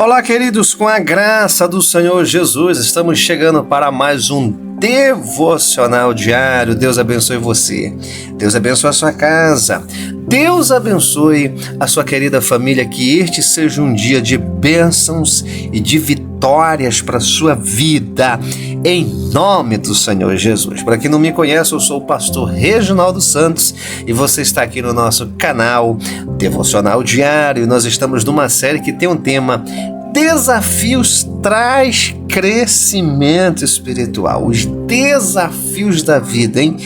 Olá, queridos, com a graça do Senhor Jesus, estamos chegando para mais um devocional diário. Deus abençoe você, Deus abençoe a sua casa, Deus abençoe a sua querida família, que este seja um dia de bênçãos e de vitórias para a sua vida, em nome do Senhor Jesus. Para quem não me conhece, eu sou o pastor Reginaldo Santos e você está aqui no nosso canal Devocional Diário. Nós estamos numa série que tem um tema: Desafios traz crescimento espiritual. Os desafios da vida, hein?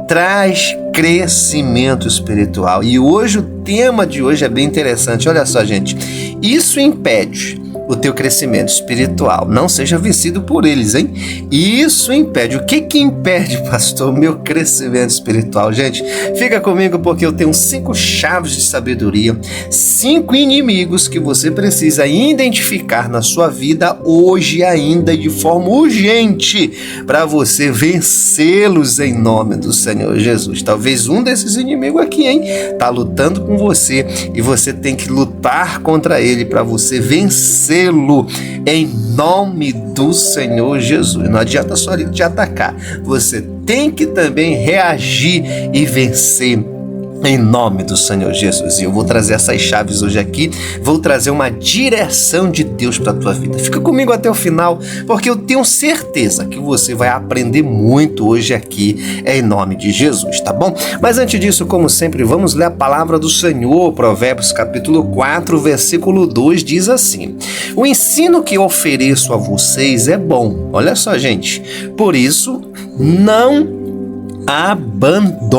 Traz crescimento espiritual. E hoje, o tema de hoje é bem interessante. Olha só, gente. Isso impede o teu crescimento espiritual. Não seja vencido por eles, hein? Isso impede. O que impede, pastor, o meu crescimento espiritual? Gente, fica comigo porque eu tenho 5 chaves de sabedoria, 5 inimigos que você precisa identificar na sua vida hoje ainda de forma urgente para você vencê-los em nome do Senhor Jesus. Talvez um desses inimigos aqui, hein, tá lutando com você e você tem que lutar contra ele para você vencer em nome do Senhor Jesus. Não adianta só ele te atacar, você tem que também reagir e vencer em nome do Senhor Jesus. E eu vou trazer essas chaves hoje aqui, vou trazer uma direção de Deus para a tua vida. Fica comigo até o final, porque eu tenho certeza que você vai aprender muito hoje aqui, em nome de Jesus, tá bom? Mas antes disso, como sempre, vamos ler a palavra do Senhor. Provérbios capítulo 4, versículo 2 diz assim: o ensino que ofereço a vocês é bom. Olha só, gente. Por isso, não abandonem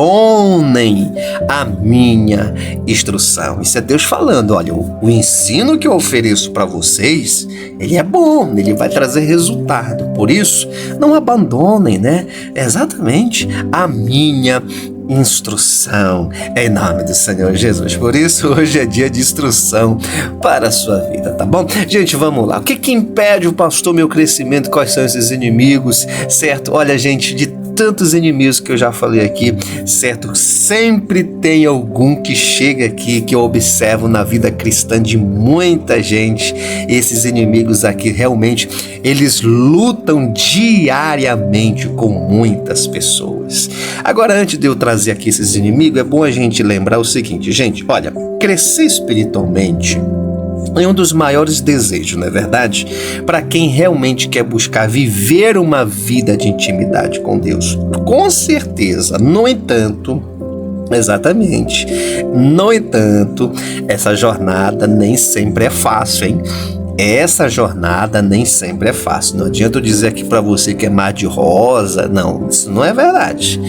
a minha instrução. Isso é Deus falando. Olha, o ensino que eu ofereço para vocês, ele é bom, ele vai trazer resultado. Por isso, não abandonem, né? Exatamente a minha instrução, em nome do Senhor Jesus. Por isso, hoje é dia de instrução para a sua vida, tá bom? Gente, vamos lá. O que impede o pastor meu crescimento? Quais são esses inimigos, certo? Olha, gente, de tantos inimigos que eu já falei aqui, certo? Sempre tem algum que chega aqui, que eu observo na vida cristã de muita gente. Esses inimigos aqui, realmente, eles lutam diariamente com muitas pessoas. Agora, antes de eu trazer aqui esses inimigos, é bom a gente lembrar o seguinte, gente, olha, crescer espiritualmente é um dos maiores desejos, não é verdade? Para quem realmente quer buscar viver uma vida de intimidade com Deus. Com certeza, no entanto, exatamente, no entanto, essa jornada nem sempre é fácil, hein? Essa jornada nem sempre é fácil. Não adianta eu dizer aqui para você que é mar de rosa. Não, isso não é verdade.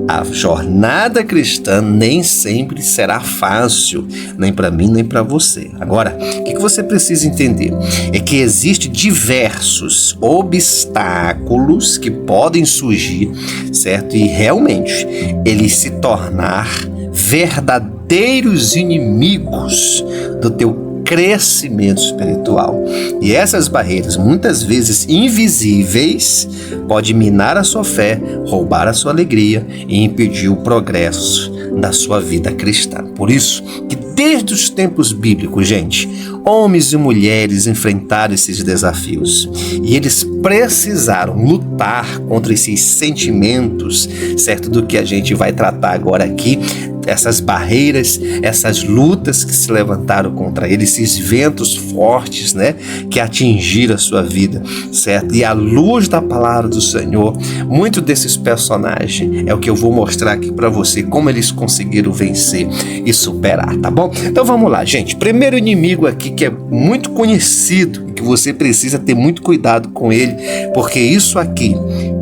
A jornada cristã nem sempre será fácil, nem para mim, nem para você. Agora, o que você precisa entender é que existem diversos obstáculos que podem surgir, certo? E realmente, eles se tornar verdadeiros inimigos do teu crescimento espiritual. E essas barreiras, muitas vezes invisíveis, podem minar a sua fé, roubar a sua alegria e impedir o progresso da sua vida cristã. Por isso que desde os tempos bíblicos, gente, homens e mulheres enfrentaram esses desafios e eles precisaram lutar contra esses sentimentos, certo? Do que a gente vai tratar agora aqui, essas barreiras, essas lutas que se levantaram contra ele, esses ventos fortes, né, que atingiram a sua vida, certo? E à luz da palavra do Senhor, muito desses personagens é o que eu vou mostrar aqui para você, como eles conseguiram vencer e superar, tá bom? Então vamos lá, gente. Primeiro inimigo aqui que é muito conhecido e que você precisa ter muito cuidado com ele, porque isso aqui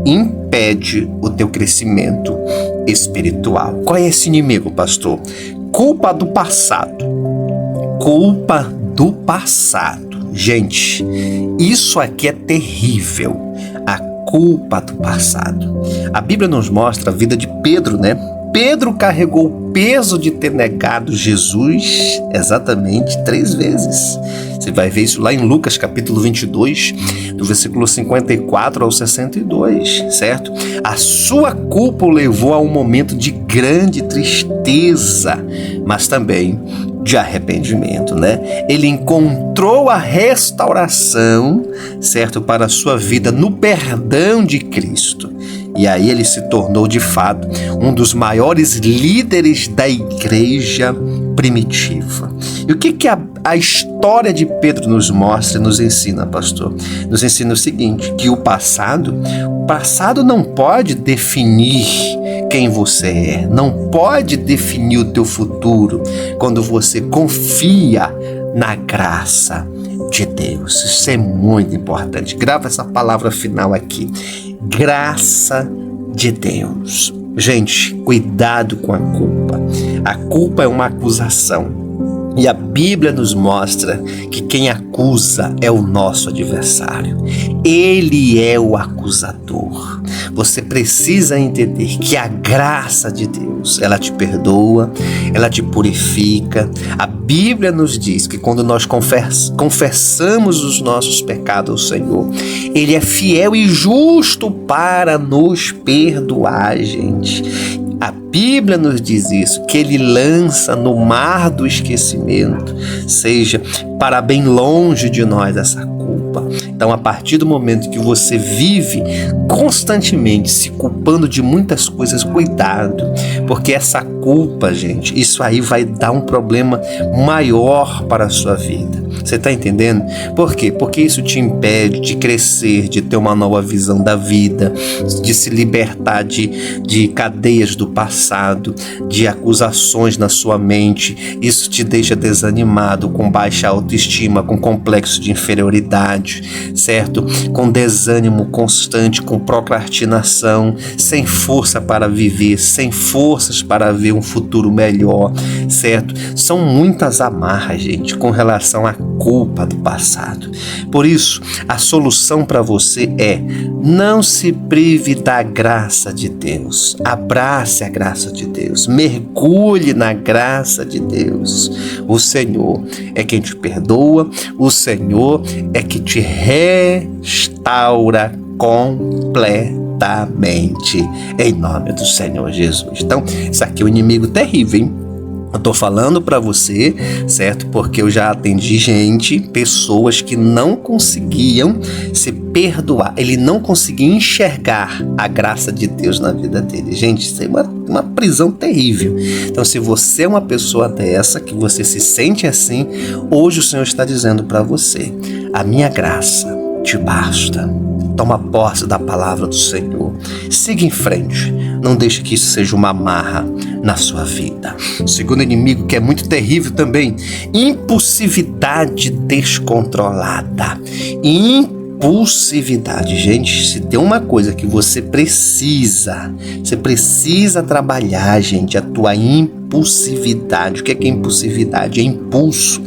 impede o teu crescimento espiritual. Qual é esse inimigo, pastor? Culpa do passado. Culpa do passado. Gente, isso aqui é terrível. A culpa do passado. A Bíblia nos mostra a vida de Pedro, né? Pedro carregou o peso de ter negado Jesus exatamente 3 vezes. Você vai ver isso lá em Lucas capítulo 22, do versículo 54 ao 62, certo? A sua culpa o levou a um momento de grande tristeza, mas também de arrependimento, né? Ele encontrou a restauração, certo, para a sua vida no perdão de Cristo. E aí ele se tornou, de fato, um dos maiores líderes da igreja primitiva. E o que a história de Pedro nos mostra e nos ensina, pastor? Nos ensina o seguinte, que o passado não pode definir quem você é, não pode definir o teu futuro quando você confia na graça de Deus. Isso é muito importante. Grava essa palavra final aqui. Graça de Deus. Gente, cuidado com a culpa. A culpa é uma acusação. E a Bíblia nos mostra que quem acusa é o nosso adversário. Ele é o acusador. Você precisa entender que a graça de Deus, ela te perdoa, ela te purifica. A Bíblia nos diz que quando nós confessamos os nossos pecados ao Senhor, Ele é fiel e justo para nos perdoar, gente. A Bíblia nos diz isso, que Ele lança no mar do esquecimento, seja para bem longe de nós essa culpa. Então, a partir do momento que você vive constantemente se culpando de muitas coisas, cuidado, porque essa culpa, gente, isso aí vai dar um problema maior para a sua vida. Você está entendendo? Por quê? Porque isso te impede de crescer, de ter uma nova visão da vida, de se libertar de cadeias do passado, de acusações na sua mente. Isso te deixa desanimado, com baixa autoestima, com complexo de inferioridade, certo? Com desânimo constante, com procrastinação, sem força para viver, sem forças para ver um futuro melhor, certo? São muitas amarras, gente, com relação à culpa do passado. Por isso, a solução para você é: não se prive da graça de Deus. Abrace a graça de Deus. Mergulhe na graça de Deus. O Senhor é quem te perdoa. O Senhor é que te restaura completamente. Em nome do Senhor Jesus. Então, isso aqui é um inimigo terrível, hein? Eu tô falando para você, certo? Porque eu já atendi pessoas que não conseguiam se perdoar. Ele não conseguia enxergar a graça de Deus na vida dele. Gente, isso é uma prisão terrível. Então, se você é uma pessoa dessa, que você se sente assim, hoje o Senhor está dizendo para você: a minha graça te basta. Toma posse da palavra do Senhor. Siga em frente. Não deixe que isso seja uma amarra na sua vida. O segundo inimigo, que é muito terrível também: impulsividade descontrolada. Impulsividade. Gente, se tem uma coisa que você precisa trabalhar, gente, a tua impulsividade. O que é impulsividade? É impulso.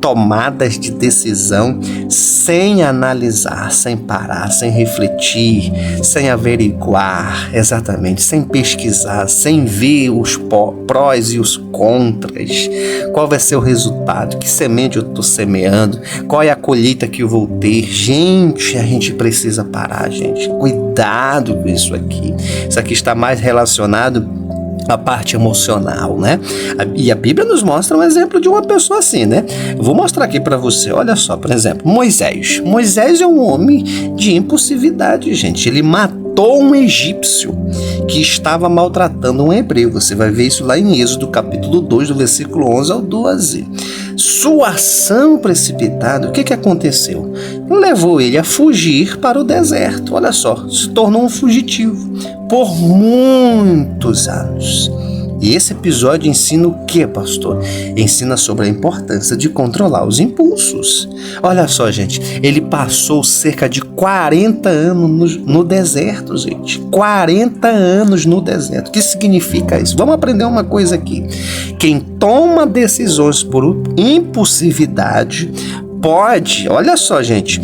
Tomadas de decisão sem analisar, sem parar, sem refletir, sem averiguar exatamente, sem pesquisar, sem ver os prós e os contras. Qual vai ser o resultado? Que semente eu estou semeando? Qual é a colheita que eu vou ter? Gente, a gente precisa parar, gente. Cuidado com isso aqui. Isso aqui está mais relacionado a parte emocional, né? E a Bíblia nos mostra um exemplo de uma pessoa assim, né? Eu vou mostrar aqui para você. Olha só, por exemplo, Moisés. Moisés é um homem de impulsividade, gente. Ele matou um egípcio que estava maltratando um hebreu. Você vai ver isso lá em Êxodo, capítulo 2, do versículo 11 ao 12. Sua ação precipitada, o que aconteceu? Levou ele a fugir para o deserto. Olha só, se tornou um fugitivo por muitos anos. E esse episódio ensina o que, pastor? Ensina sobre a importância de controlar os impulsos. Olha só, gente, ele passou cerca de 40 anos no deserto, gente. 40 anos no deserto. O que significa isso? Vamos aprender uma coisa aqui. Quem toma decisões por impulsividade pode, olha só, gente,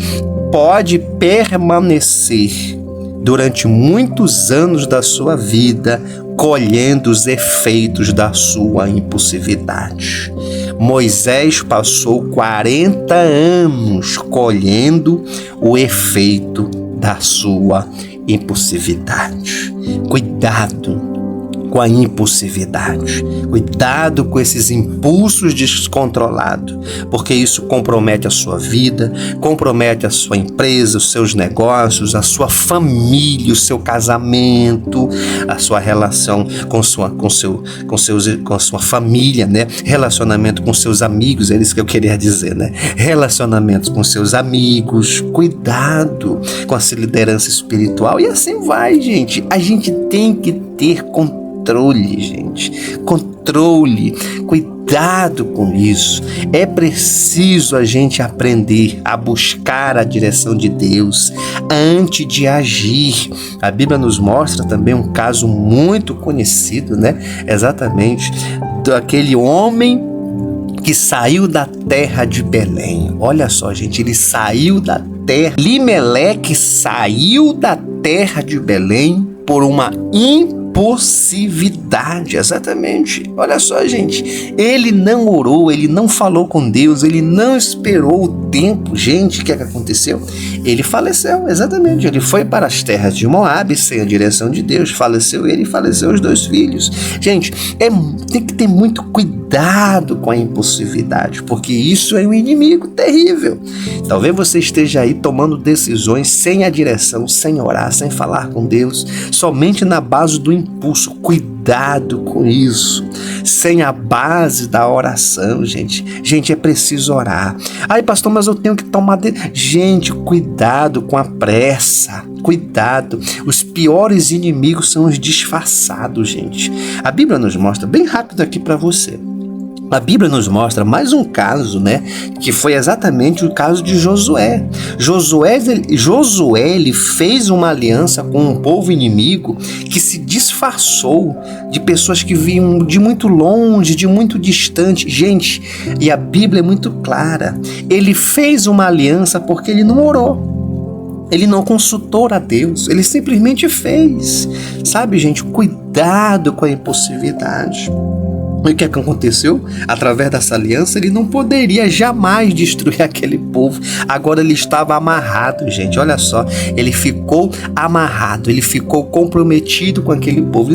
pode permanecer durante muitos anos da sua vida colhendo os efeitos da sua impulsividade. Moisés passou 40 anos colhendo o efeito da sua impulsividade. Cuidado com a impulsividade. Cuidado com esses impulsos descontrolados, porque isso compromete a sua vida, compromete a sua empresa, os seus negócios, a sua família, o seu casamento, a sua relação com sua família, né? Relacionamento com seus amigos, é isso que eu queria dizer, né? Relacionamentos com seus amigos, cuidado com essa liderança espiritual, e assim vai, gente. A gente tem que ter controle, gente. Controle, cuidado com isso. É preciso a gente aprender a buscar a direção de Deus antes de agir. A Bíblia nos mostra também um caso muito conhecido, né? Exatamente, daquele homem que saiu da terra de Belém. Olha só, gente, ele saiu da terra. Elimeleque saiu da terra de Belém por uma impulsividade, exatamente. Olha só, gente, ele não orou, ele não falou com Deus, ele não esperou o tempo. Gente, o que aconteceu? Ele faleceu, exatamente. Ele foi para as terras de Moabe sem a direção de Deus, faleceu ele e faleceu os 2 filhos. Gente, tem que ter muito cuidado com a impulsividade, porque isso é um inimigo terrível. Talvez você esteja aí tomando decisões sem a direção, sem orar, sem falar com Deus, somente na base do impulso. Cuidado com isso. Sem a base da oração, gente. Gente, é preciso orar. Ai, pastor, mas eu tenho que tomar... Gente, cuidado com a pressa. Cuidado. Os piores inimigos são os disfarçados, gente. A Bíblia nos mostra, bem rápido aqui para você. A Bíblia nos mostra mais um caso, né? Que foi exatamente o caso de Josué. Josué ele fez uma aliança com um povo inimigo que se disfarçou de pessoas que vinham de muito longe, de muito distante. Gente, e a Bíblia é muito clara. Ele fez uma aliança porque ele não orou. Ele não consultou a Deus. Ele simplesmente fez. Sabe, gente? Cuidado com a impulsividade. E o que aconteceu? Através dessa aliança, ele não poderia jamais destruir aquele povo. Agora ele estava amarrado, gente. Olha só, ele ficou amarrado, ele ficou comprometido com aquele povo.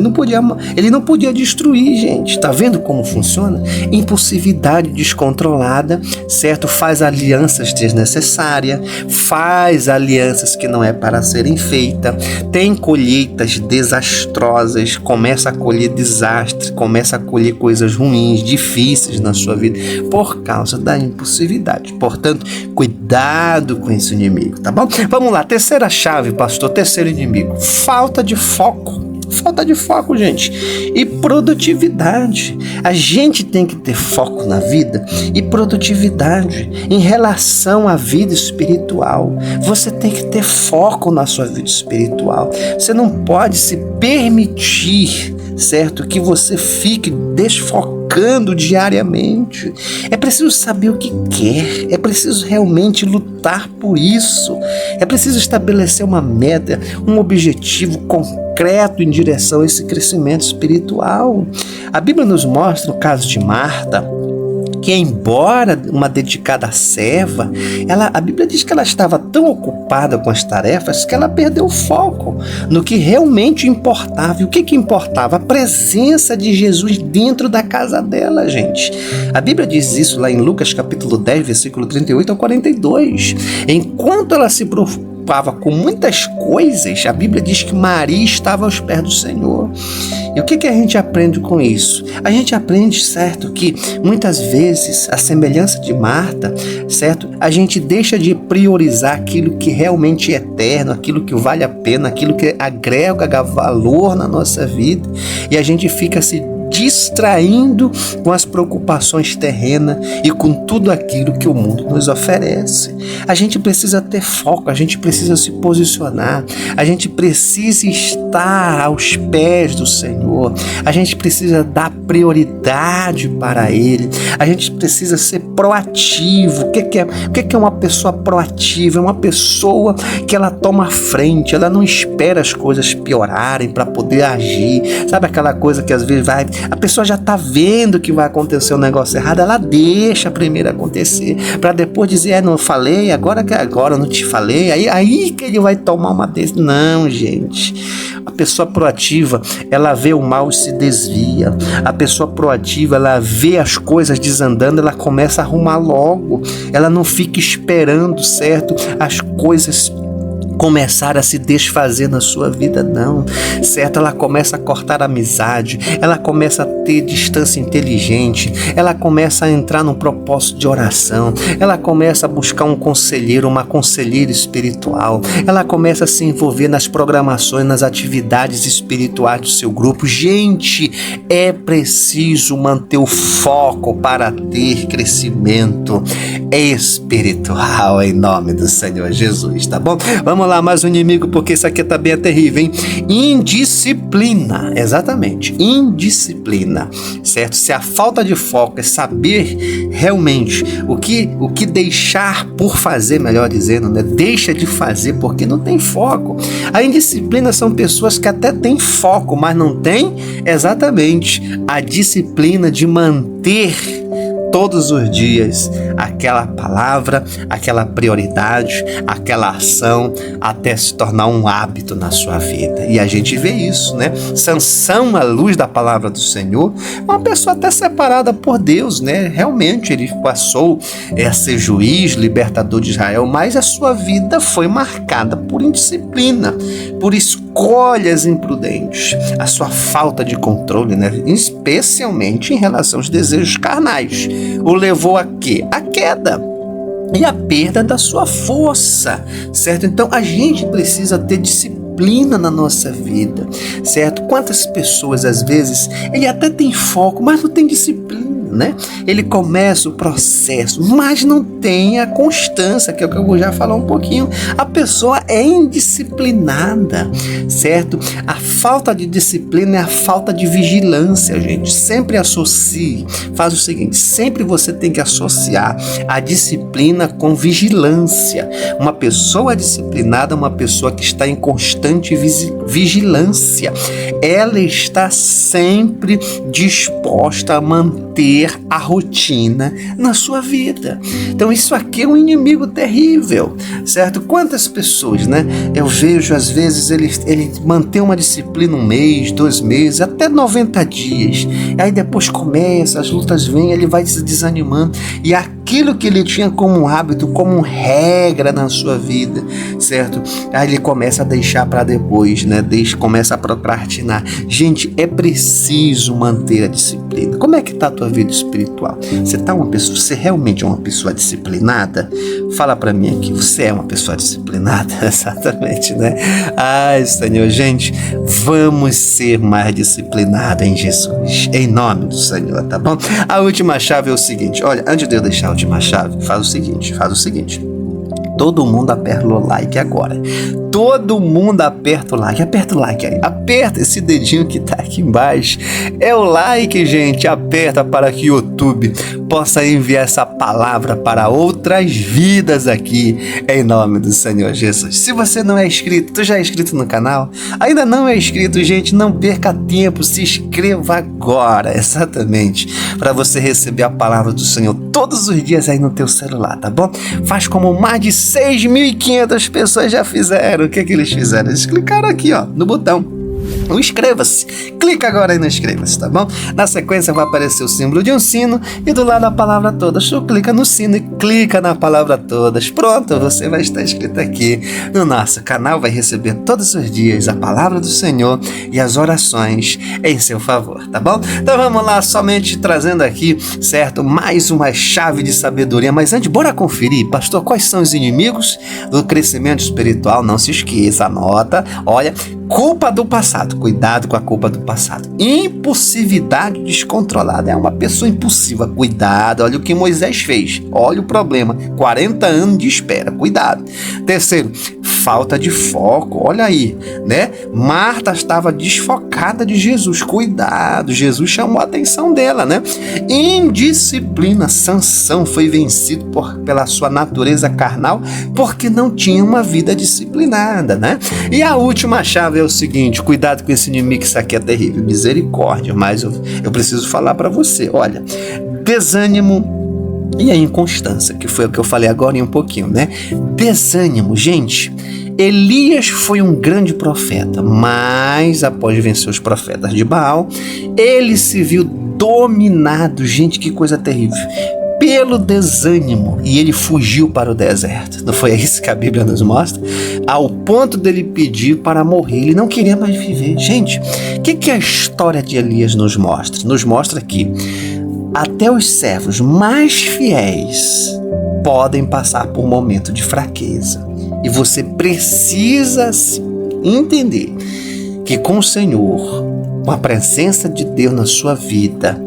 Ele não podia destruir, gente. Tá vendo como funciona? Impulsividade descontrolada, certo? Faz alianças desnecessárias, faz alianças que não é para serem feitas, tem colheitas desastrosas, começa a colher desastre, começa a colher coisas ruins, difíceis na sua vida por causa da impulsividade. Portanto, cuidado com esse inimigo, tá bom? Vamos lá, terceira chave, pastor, terceiro inimigo, falta de foco. Falta de foco, gente, e produtividade. A gente tem que ter foco na vida e produtividade em relação à vida espiritual. Você tem que ter foco na sua vida espiritual. Você não pode se permitir, certo, que você fique desfocando diariamente. É preciso saber o que quer, é preciso realmente lutar por isso, é preciso estabelecer uma meta, um objetivo concreto em direção a esse crescimento espiritual. A Bíblia nos mostra o caso de Marta, que embora uma dedicada serva, a Bíblia diz que ela estava tão ocupada com as tarefas que ela perdeu o foco no que realmente importava. E o que importava? A presença de Jesus dentro da casa dela, gente. A Bíblia diz isso lá em Lucas capítulo 10, versículo 38 ao 42. Enquanto ela se preocupava com muitas coisas, a Bíblia diz que Maria estava aos pés do Senhor. E o que a gente aprende com isso? A gente aprende, certo, que muitas vezes, a semelhança de Marta, certo, a gente deixa de priorizar aquilo que realmente é eterno, aquilo que vale a pena, aquilo que agrega valor na nossa vida, e a gente fica se distraindo com as preocupações terrenas e com tudo aquilo que o mundo nos oferece. A gente precisa ter foco, a gente precisa se posicionar, a gente precisa estar aos pés do Senhor, a gente precisa dar prioridade para Ele, a gente precisa ser proativo. O que é uma pessoa proativa? É uma pessoa que ela toma a frente, ela não espera as coisas piorarem para poder agir. Sabe aquela coisa que às vezes A pessoa já está vendo que vai acontecer um negócio errado, ela deixa primeiro acontecer, para depois dizer, não falei, agora eu não te falei, aí que ele vai tomar uma decisão. Não, gente. A pessoa proativa, ela vê o mal e se desvia. A pessoa proativa, ela vê as coisas desandando, ela começa a arrumar logo. Ela não fica esperando, certo? As coisas começar a se desfazer na sua vida, não, certo? Ela começa a cortar a amizade, ela começa a ter distância inteligente, ela começa a entrar num propósito de oração, ela começa a buscar um conselheiro, uma conselheira espiritual, ela começa a se envolver nas programações, nas atividades espirituais do seu grupo. Gente, é preciso manter o foco para ter crescimento espiritual em nome do Senhor Jesus, tá bom? Vamos lá, mais um inimigo, porque isso aqui também é terrível, hein? Indisciplina, exatamente, indisciplina, certo? Se a falta de foco é saber realmente o que deixar por fazer, melhor dizendo, né? Deixa de fazer porque não tem foco. A indisciplina são pessoas que até têm foco, mas não têm exatamente a disciplina de manter todos os dias aquela palavra, aquela prioridade, aquela ação, até se tornar um hábito na sua vida. E a gente vê isso, né? Sansão, à luz da palavra do Senhor, é uma pessoa até separada por Deus, né? Realmente ele passou a ser juiz, libertador de Israel, mas a sua vida foi marcada por indisciplina, por escolhas imprudentes, a sua falta de controle, né? Especialmente em relação aos desejos carnais, o levou a quê? A queda e a perda da sua força, certo? Então a gente precisa ter disciplina na nossa vida, certo? Quantas pessoas às vezes ele até tem foco, mas não tem disciplina, né? Ele começa o processo, mas não tem a constância, que é o que eu vou já falar um pouquinho. A pessoa é indisciplinada, certo? A falta de disciplina é a falta de vigilância, gente. Sempre associe, faz o seguinte, sempre você tem que associar a disciplina com vigilância. Uma pessoa disciplinada é uma pessoa que está em constante vigilância. Ela está sempre disposta a manter a rotina na sua vida. Então isso aqui é um inimigo terrível, certo? Quantas pessoas, né? Eu vejo às vezes ele mantém uma disciplina 1 mês, 2 meses, até 90 dias. Aí depois começa, as lutas vêm, ele vai se desanimando e aquilo que ele tinha como hábito, como regra na sua vida, certo? Aí ele começa a deixar para depois, né? Começa a procrastinar. Gente, é preciso manter a disciplina. Como é que tá a tua vida espiritual? Você realmente é uma pessoa disciplinada? Fala para mim aqui, você é uma pessoa disciplinada? Exatamente, né? Ai, Senhor, gente, vamos ser mais disciplinados em Jesus, em nome do Senhor, tá bom? A última chave é o seguinte, olha, antes de eu deixar a última chave, faz o seguinte, todo mundo aperta o like agora. Todo mundo aperta o like aí. Aperta esse dedinho que tá aqui embaixo. É o like, gente. Aperta para que o YouTube possa enviar essa palavra para outras vidas aqui, em nome do Senhor Jesus. Se você não é inscrito, tu já é inscrito no canal? Ainda não é inscrito, gente? Não perca tempo, se inscreva agora, exatamente, para você receber a palavra do Senhor todos os dias aí no teu celular, tá bom? Faz como mais de 6.500 pessoas já fizeram. O que eles fizeram? Eles clicaram aqui, ó, no botão. Inscreva-se, clica agora aí no inscreva-se, tá bom? Na sequência vai aparecer o símbolo de um sino e do lado a palavra todas. Tu clica no sino e clica na palavra todas. Pronto, você vai estar inscrito aqui no nosso canal, vai receber todos os dias a palavra do Senhor e as orações em seu favor, tá bom? Então vamos lá, somente trazendo aqui, certo? Mais uma chave de sabedoria, mas antes, bora conferir, pastor, quais são os inimigos do crescimento espiritual? Não se esqueça, anota, olha, culpa do passado, cuidado com a culpa do passado. Impulsividade descontrolada, é uma pessoa impulsiva, cuidado, olha o que Moisés fez, olha o problema, 40 anos de espera, cuidado. Terceiro, falta de foco. Olha aí, né? Marta estava desfocada de Jesus. Cuidado, Jesus chamou a atenção dela, né? Indisciplina. Sansão foi vencido pela sua natureza carnal porque não tinha uma vida disciplinada, né? E a última chave é o seguinte: cuidado com esse inimigo, que isso aqui é terrível. Misericórdia, mas eu preciso falar para você. Olha, desânimo e a inconstância, que foi o que eu falei agora em um pouquinho, né? Desânimo, gente. Elias foi um grande profeta, mas após vencer os profetas de Baal, ele se viu dominado, gente, que coisa terrível, pelo desânimo, e ele fugiu para o deserto. Não foi isso que a Bíblia nos mostra? Ao ponto dele pedir para morrer. Ele não queria mais viver. Gente, o que a história de Elias nos mostra? Nos mostra que até os servos mais fiéis podem passar por um momento de fraqueza. E você precisa entender que com o Senhor, com a presença de Deus na sua vida,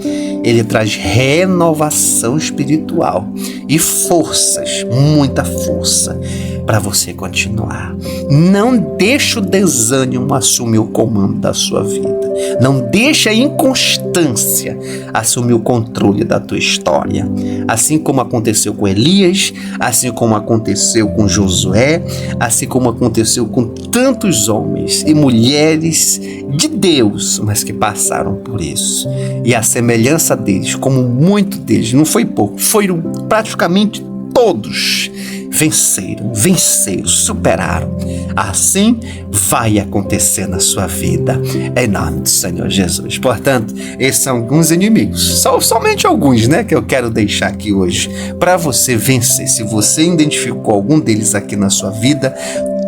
Ele traz renovação espiritual e forças, muita força, para você continuar. Não deixe o desânimo assumir o comando da sua vida. Não deixe a inconstância assumir o controle da tua história. Assim como aconteceu com Elias, assim como aconteceu com Josué, assim como aconteceu com tantos homens e mulheres de Deus, mas que passaram por isso. E a semelhança deles, como muito deles, não foi pouco, foram praticamente todos, venceram, superaram. Assim vai acontecer na sua vida, em nome do Senhor Jesus. Portanto, esses são alguns inimigos, somente alguns, né, que eu quero deixar aqui hoje para você vencer. Se você identificou algum deles aqui na sua vida,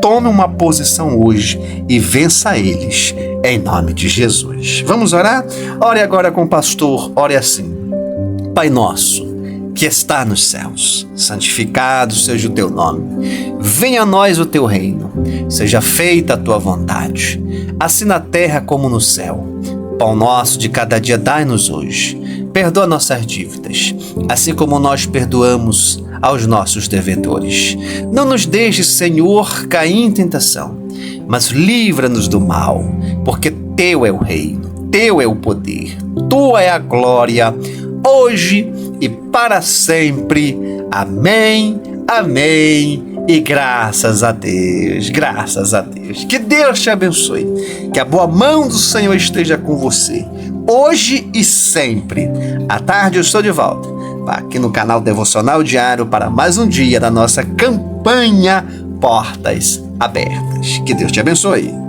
tome uma posição hoje e vença eles, em nome de Jesus. Vamos orar? Ore agora com o pastor, ore assim: Pai nosso, que está nos céus, santificado seja o teu nome. Venha a nós o teu reino, seja feita a tua vontade, assim na terra como no céu. Pão nosso de cada dia dai-nos hoje. Perdoa nossas dívidas, assim como nós perdoamos aos nossos devedores. Não nos deixes, Senhor, cair em tentação, mas livra-nos do mal, porque teu é o reino, teu é o poder, tua é a glória, hoje e para sempre. Amém, amém e graças a Deus, graças a Deus. Que Deus te abençoe, que a boa mão do Senhor esteja com você, hoje e sempre. À tarde eu estou de volta, aqui no canal Devocional Diário, para mais um dia da nossa campanha Portas Abertas. Que Deus te abençoe.